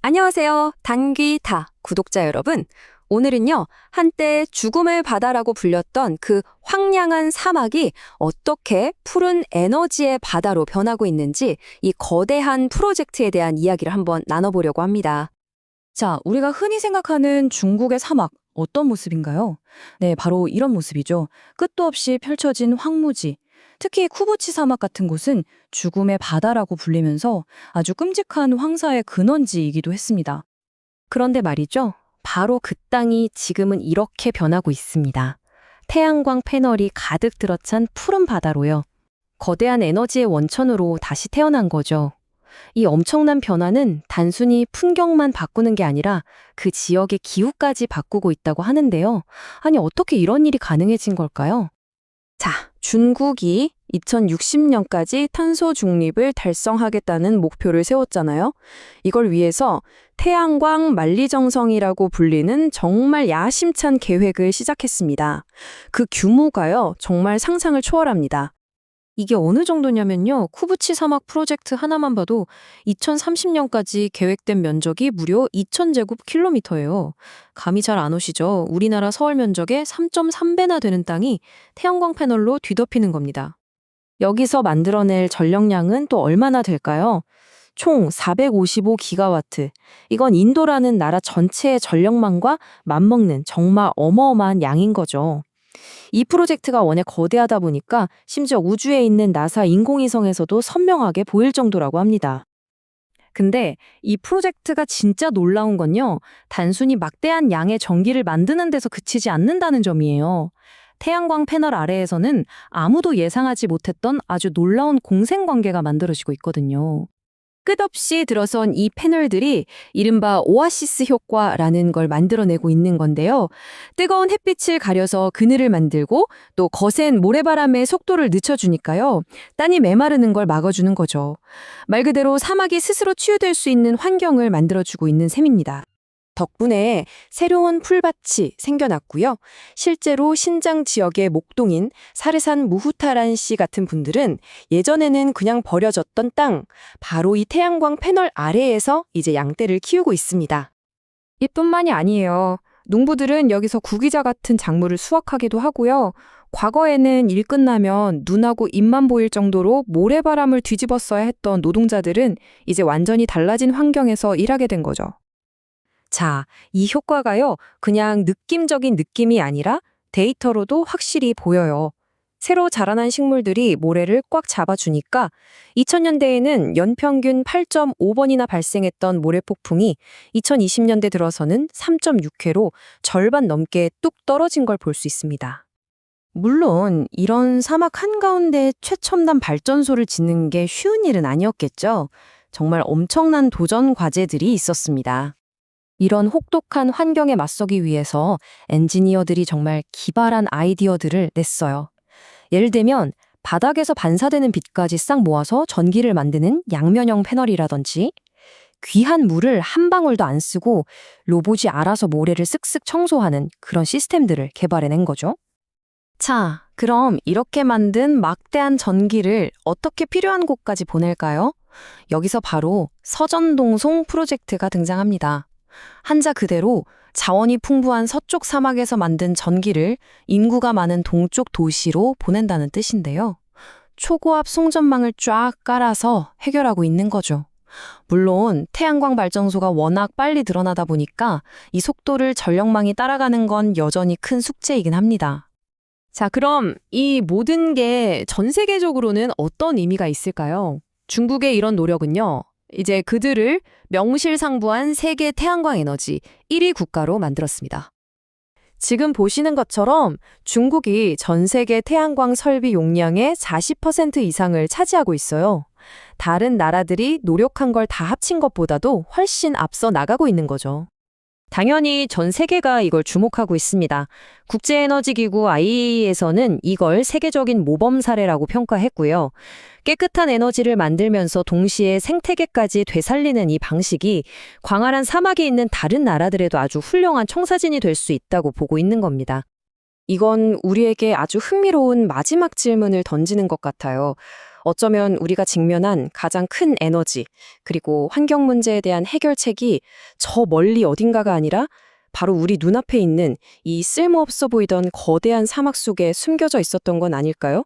안녕하세요. 단귀타 구독자 여러분. 오늘은요, 한때 죽음의 바다라고 불렸던 그 황량한 사막이 어떻게 푸른 에너지의 바다로 변하고 있는지 이 거대한 프로젝트에 대한 이야기를 한번 나눠보려고 합니다. 자, 우리가 흔히 생각하는 중국의 사막, 어떤 모습인가요? 네, 바로 이런 모습이죠. 끝도 없이 펼쳐진 황무지. 특히 쿠부치 사막 같은 곳은 죽음의 바다라고 불리면서 아주 끔찍한 황사의 근원지이기도 했습니다. 그런데 말이죠, 바로 그 땅이 지금은 이렇게 변하고 있습니다. 태양광 패널이 가득 들어찬 푸른 바다로요. 거대한 에너지의 원천으로 다시 태어난 거죠. 이 엄청난 변화는 단순히 풍경만 바꾸는 게 아니라 그 지역의 기후까지 바꾸고 있다고 하는데요. 아니, 어떻게 이런 일이 가능해진 걸까요? 자, 중국이 2060년까지 탄소 중립을 달성하겠다는 목표를 세웠잖아요. 이걸 위해서 태양광 만리정성이라고 불리는 정말 야심찬 계획을 시작했습니다. 그 규모가요, 정말 상상을 초월합니다. 이게 어느 정도냐면요. 쿠부치 사막 프로젝트 하나만 봐도 2030년까지 계획된 면적이 무려 2000제곱킬로미터예요. 감이 잘 안 오시죠? 우리나라 서울 면적의 3.3배나 되는 땅이 태양광 패널로 뒤덮이는 겁니다. 여기서 만들어낼 전력량은 또 얼마나 될까요? 총 455기가와트. 이건 인도라는 나라 전체의 전력망과 맞먹는 정말 어마어마한 양인 거죠. 이 프로젝트가 워낙 거대하다 보니까 심지어 우주에 있는 나사 인공위성에서도 선명하게 보일 정도라고 합니다. 근데 이 프로젝트가 진짜 놀라운 건요, 단순히 막대한 양의 전기를 만드는 데서 그치지 않는다는 점이에요. 태양광 패널 아래에서는 아무도 예상하지 못했던 아주 놀라운 공생관계가 만들어지고 있거든요. 끝없이 들어선 이 패널들이 이른바 오아시스 효과라는 걸 만들어내고 있는 건데요. 뜨거운 햇빛을 가려서 그늘을 만들고 또 거센 모래바람의 속도를 늦춰주니까요. 땅이 메마르는 걸 막아주는 거죠. 말 그대로 사막이 스스로 치유될 수 있는 환경을 만들어주고 있는 셈입니다. 덕분에 새로운 풀밭이 생겨났고요. 실제로 신장 지역의 목동인 사르산 무후타란 씨 같은 분들은 예전에는 그냥 버려졌던 땅, 바로 이 태양광 패널 아래에서 이제 양떼를 키우고 있습니다. 이뿐만이 아니에요. 농부들은 여기서 구기자 같은 작물을 수확하기도 하고요. 과거에는 일 끝나면 눈하고 입만 보일 정도로 모래바람을 뒤집었어야 했던 노동자들은 이제 완전히 달라진 환경에서 일하게 된 거죠. 자, 이 효과가요, 그냥 느낌적인 느낌이 아니라 데이터로도 확실히 보여요. 새로 자라난 식물들이 모래를 꽉 잡아주니까 2000년대에는 연평균 8.5번이나 발생했던 모래폭풍이 2020년대 들어서는 3.6회로 절반 넘게 뚝 떨어진 걸 볼 수 있습니다. 물론 이런 사막 한가운데 최첨단 발전소를 짓는 게 쉬운 일은 아니었겠죠. 정말 엄청난 도전 과제들이 있었습니다. 이런 혹독한 환경에 맞서기 위해서 엔지니어들이 정말 기발한 아이디어들을 냈어요. 예를 들면 바닥에서 반사되는 빛까지 싹 모아서 전기를 만드는 양면형 패널이라든지 귀한 물을 한 방울도 안 쓰고 로봇이 알아서 모래를 쓱쓱 청소하는 그런 시스템들을 개발해낸 거죠. 자, 그럼 이렇게 만든 막대한 전기를 어떻게 필요한 곳까지 보낼까요? 여기서 바로 서전동송 프로젝트가 등장합니다. 한자 그대로 자원이 풍부한 서쪽 사막에서 만든 전기를 인구가 많은 동쪽 도시로 보낸다는 뜻인데요. 초고압 송전망을 쫙 깔아서 해결하고 있는 거죠. 물론 태양광 발전소가 워낙 빨리 드러나다 보니까 이 속도를 전력망이 따라가는 건 여전히 큰 숙제이긴 합니다. 자, 그럼 이 모든 게 전 세계적으로는 어떤 의미가 있을까요? 중국의 이런 노력은요, 이제 그들을 명실상부한 세계 태양광 에너지 1위 국가로 만들었습니다. 지금 보시는 것처럼 중국이 전 세계 태양광 설비 용량의 40% 이상을 차지하고 있어요. 다른 나라들이 노력한 걸 다 합친 것보다도 훨씬 앞서 나가고 있는 거죠. 당연히 전 세계가 이걸 주목하고 있습니다. 국제에너지기구 IEA에서는 이걸 세계적인 모범 사례라고 평가했고요. 깨끗한 에너지를 만들면서 동시에 생태계까지 되살리는 이 방식이 광활한 사막이 있는 다른 나라들에도 아주 훌륭한 청사진이 될 수 있다고 보고 있는 겁니다. 이건 우리에게 아주 흥미로운 마지막 질문을 던지는 것 같아요. 어쩌면 우리가 직면한 가장 큰 에너지, 그리고 환경 문제에 대한 해결책이 저 멀리 어딘가가 아니라 바로 우리 눈앞에 있는 이 쓸모없어 보이던 거대한 사막 속에 숨겨져 있었던 건 아닐까요?